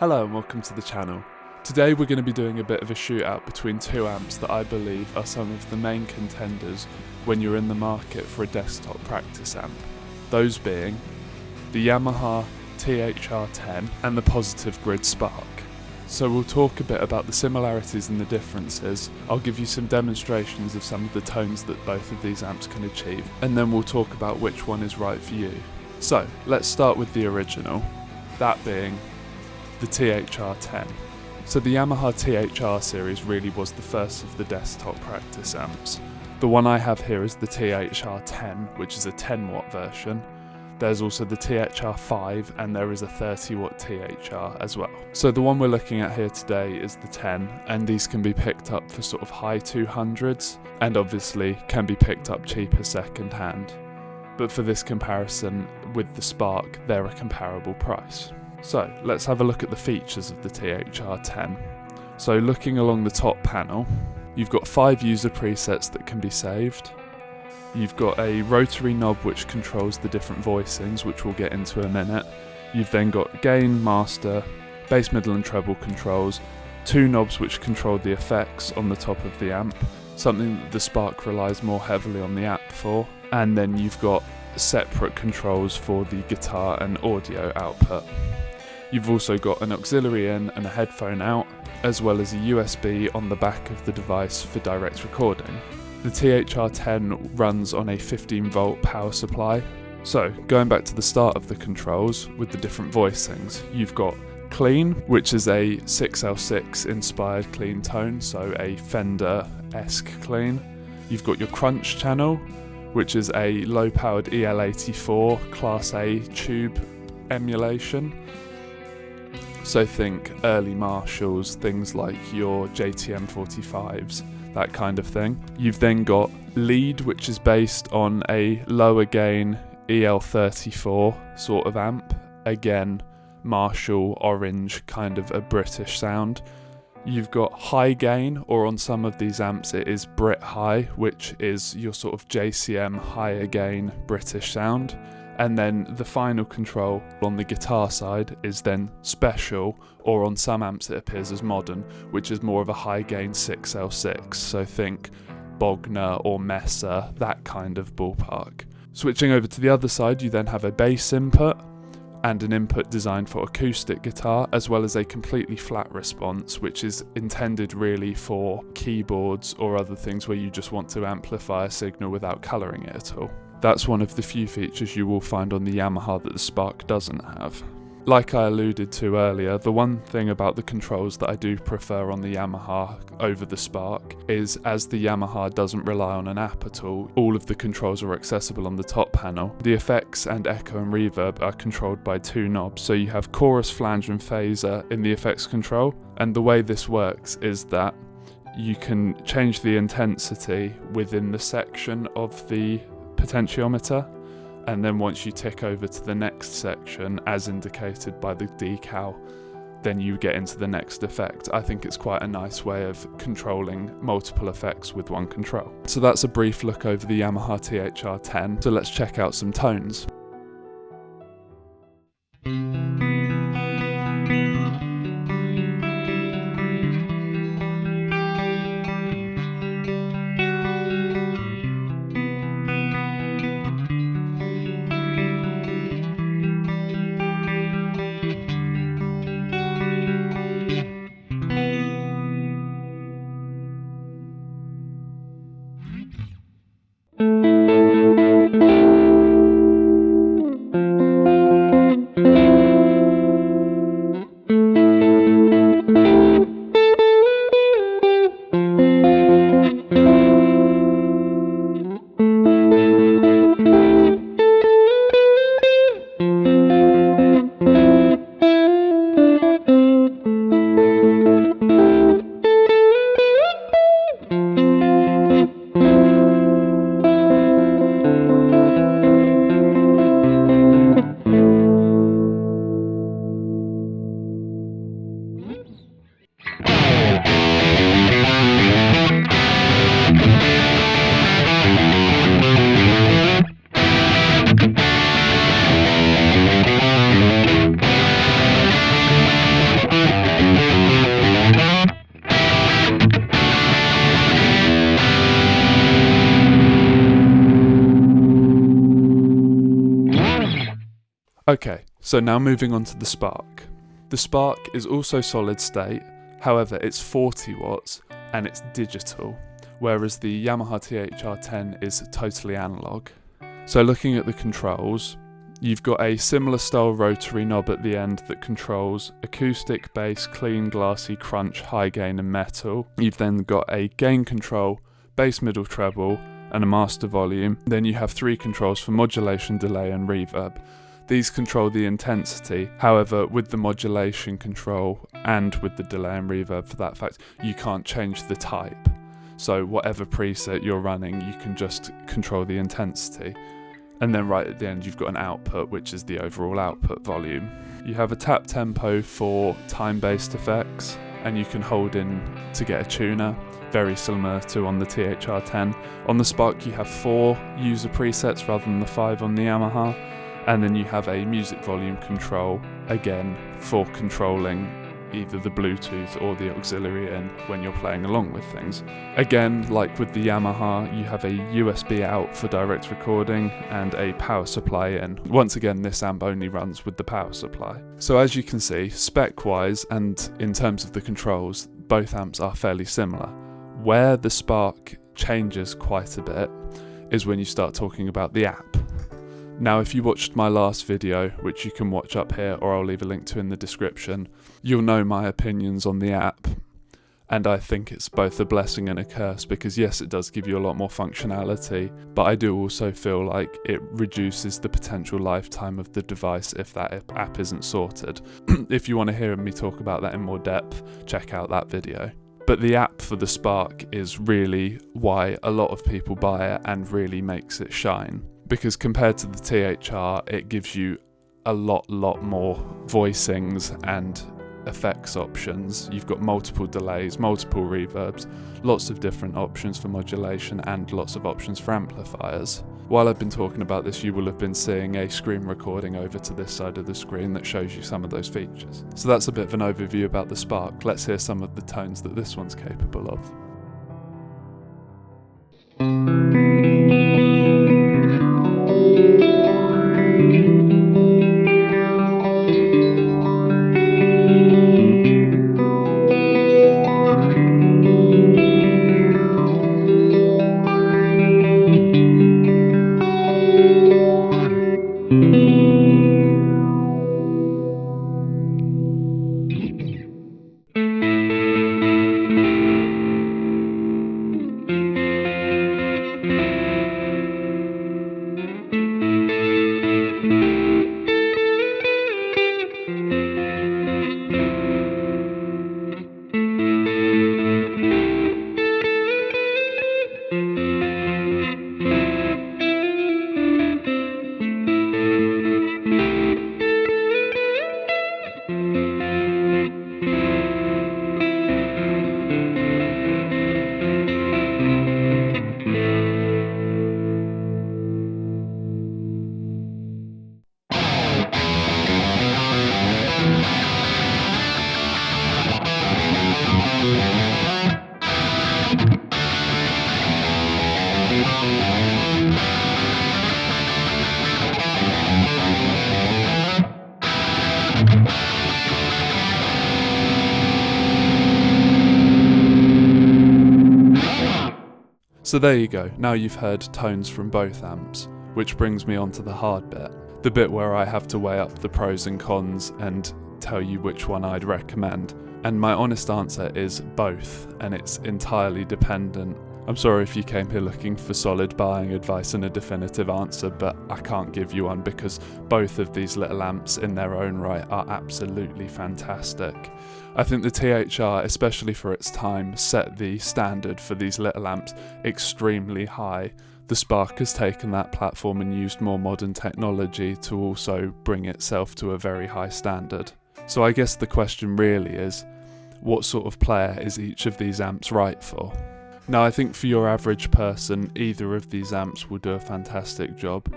Hello and welcome to the channel. Today we're going to be doing a bit of a shootout between two amps that I believe are some of the main contenders when you're in the market for a desktop practice amp. Those being the Yamaha THR10 and the Positive Grid Spark. So we'll talk a bit about the similarities and the differences. I'll give you some demonstrations of some of the tones that both of these amps can achieve, and then we'll talk about which one is right for you. So let's start with the original, that being the THR10. So the Yamaha THR series really was the first of the desktop practice amps. The one I have here is the THR10, which is a 10 watt version. There's also the THR5 and there is a 30 watt THR as well. So the one we're looking at here today is the 10, and these can be picked up for sort of high 200s and obviously can be picked up cheaper second hand. But for this comparison with the Spark, they're a comparable price. So let's have a look at the features of the THR10. So looking along the top panel, you've got 5 user presets that can be saved. You've got a rotary knob which controls the different voicings, which we'll get into in a minute. You've then got gain, master, bass, middle and treble controls, 2 knobs which control the effects on the top of the amp, something that the Spark relies more heavily on the app for, and then you've got separate controls for the guitar and audio output. You've also got an auxiliary in and a headphone out, as well as a USB on the back of the device for direct recording. The THR10 runs on a 15 volt power supply. So going back to the start of the controls with the different voicings, you've got clean, which is a 6L6 inspired clean tone, so a Fender-esque clean. You've got your crunch channel, which is a low powered EL84 Class A tube emulation. So think early Marshalls, things like your JTM45s, that kind of thing. You've then got lead, which is based on a lower gain EL34 sort of amp. Again, Marshall, orange, kind of a British sound. You've got high gain, or on some of these amps it is Brit High, which is your sort of JCM higher gain British sound. And then the final control on the guitar side is then special, or on some amps it appears as modern, which is more of a high gain 6L6. So think Bogner or Messer, that kind of ballpark. Switching over to the other side, you then have a bass input and an input designed for acoustic guitar, as well as a completely flat response, which is intended really for keyboards or other things where you just want to amplify a signal without colouring it at all. That's one of the few features you will find on the Yamaha that the Spark doesn't have. Like I alluded to earlier, the one thing about the controls that I do prefer on the Yamaha over the Spark is, as the Yamaha doesn't rely on an app at all of the controls are accessible on the top panel. The effects and echo and reverb are controlled by 2 knobs, so you have chorus, flange and phaser in the effects control, and the way this works is that you can change the intensity within the section of the potentiometer, and then once you tick over to the next section as indicated by the decal, then you get into the next effect. I think it's quite a nice way of controlling multiple effects with one control. So that's a brief look over the Yamaha THR10, so let's check out some tones. Okay, so now moving on to the Spark. The Spark is also solid state, however it's 40 watts and it's digital, whereas the Yamaha THR10 is totally analog. So looking at the controls, you've got a similar style rotary knob at the end that controls acoustic, bass, clean, glassy, crunch, high gain and metal. You've then got a gain control, bass, middle, treble and a master volume. Then you have 3 controls for modulation, delay and reverb. These control the intensity, however with the modulation control and with the delay and reverb for that fact, you can't change the type. So whatever preset you're running, you can just control the intensity. And then right at the end you've got an output, which is the overall output volume. You have a tap tempo for time-based effects, and you can hold in to get a tuner, very similar to on the THR10. On the Spark you have 4 user presets rather than the 5 on the Yamaha, and then you have a music volume control, again for controlling either the Bluetooth or the auxiliary in when you're playing along with things. Again, like with the Yamaha, you have a USB out for direct recording and a power supply in. Once again, this amp only runs with the power supply. So as you can see, spec-wise and in terms of the controls, both amps are fairly similar. Where the Spark changes quite a bit is when you start talking about the app. Now, if you watched my last video, which you can watch up here or I'll leave a link to in the description, you'll know my opinions on the app. And I think it's both a blessing and a curse because yes, it does give you a lot more functionality, but I do also feel like it reduces the potential lifetime of the device if that app isn't sorted. If you want to hear me talk about that in more depth, check out that video. But the app for the Spark is really why a lot of people buy it and really makes it shine. Because compared to the THR, it gives you a lot more voicings and effects options. You've got multiple delays, multiple reverbs, lots of different options for modulation and lots of options for amplifiers. While I've been talking about this, you will have been seeing a screen recording over to this side of the screen that shows you some of those features. So that's a bit of an overview about the Spark. Let's hear some of the tones that this one's capable of. So there you go, now you've heard tones from both amps, which brings me on to the hard bit. The bit where I have to weigh up the pros and cons and tell you which one I'd recommend. And my honest answer is both, and it's entirely dependent. I'm sorry if you came here looking for solid buying advice and a definitive answer, but I can't give you one because both of these little amps in their own right are absolutely fantastic. I think the THR, especially for its time, set the standard for these little amps extremely high. The Spark has taken that platform and used more modern technology to also bring itself to a very high standard. So I guess the question really is, what sort of player is each of these amps right for? Now I think for your average person, either of these amps will do a fantastic job.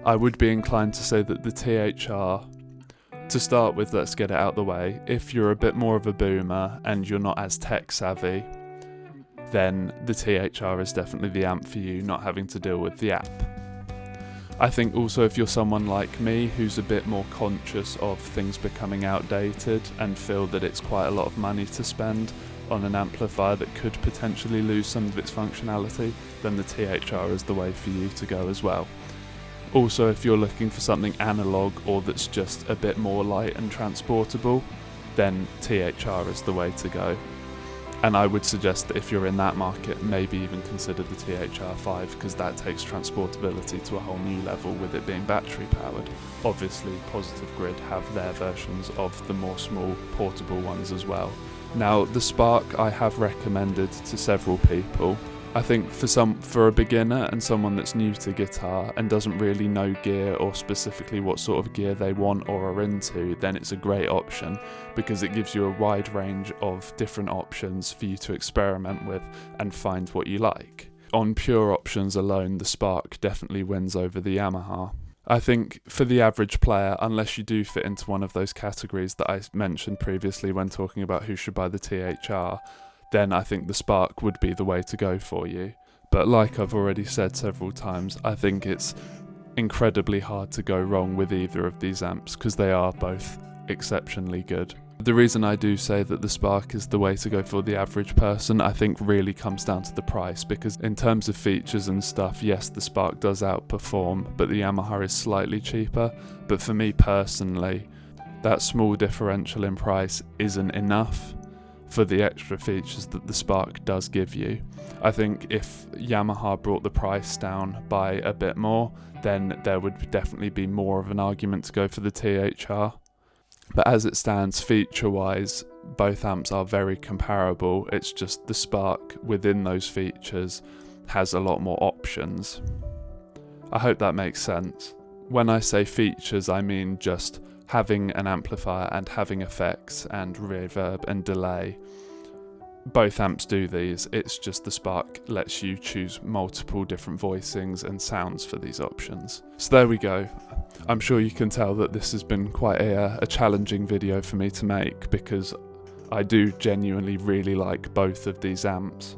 I would be inclined to say that the THR, to start with, let's get it out the way, if you're a bit more of a boomer and you're not as tech savvy, then the THR is definitely the amp for you, not having to deal with the app. I think also if you're someone like me who's a bit more conscious of things becoming outdated and feel that it's quite a lot of money to spend on an amplifier that could potentially lose some of its functionality, then the THR is the way for you to go as well. Also, if you're looking for something analog or that's just a bit more light and transportable, then THR is the way to go. And I would suggest that if you're in that market, maybe even consider the THR5, because that takes transportability to a whole new level with it being battery powered. Obviously, Positive Grid have their versions of the more small portable ones as well. Now, the Spark I have recommended to several people. I think for a beginner and someone that's new to guitar and doesn't really know gear or specifically what sort of gear they want or are into, then it's a great option because it gives you a wide range of different options for you to experiment with and find what you like. On pure options alone, the Spark definitely wins over the Yamaha. I think for the average player, unless you do fit into one of those categories that I mentioned previously when talking about who should buy the THR, then I think the Spark would be the way to go for you. But like I've already said several times, I think it's incredibly hard to go wrong with either of these amps because they are both exceptionally good. The reason I do say that the Spark is the way to go for the average person, I think really comes down to the price, because in terms of features and stuff, yes, the Spark does outperform, but the Yamaha is slightly cheaper. But for me personally, that small differential in price isn't enough for the extra features that the Spark does give you. I think if Yamaha brought the price down by a bit more, then there would definitely be more of an argument to go for the THR. But as it stands, feature-wise, both amps are very comparable. It's just the Spark within those features has a lot more options. I hope that makes sense. When I say features, I mean just having an amplifier and having effects and reverb and delay. Both amps do these, it's just the Spark lets you choose multiple different voicings and sounds for these options. So there we go. I'm sure you can tell that this has been quite a challenging video for me to make, because I do genuinely really like both of these amps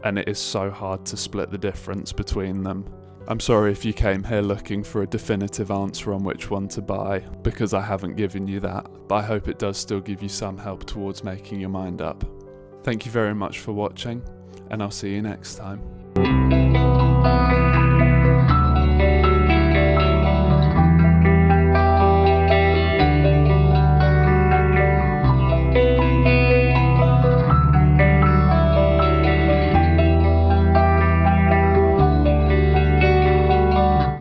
and it is so hard to split the difference between them. I'm sorry if you came here looking for a definitive answer on which one to buy, because I haven't given you that, but I hope it does still give you some help towards making your mind up. Thank you very much for watching, and I'll see you next time.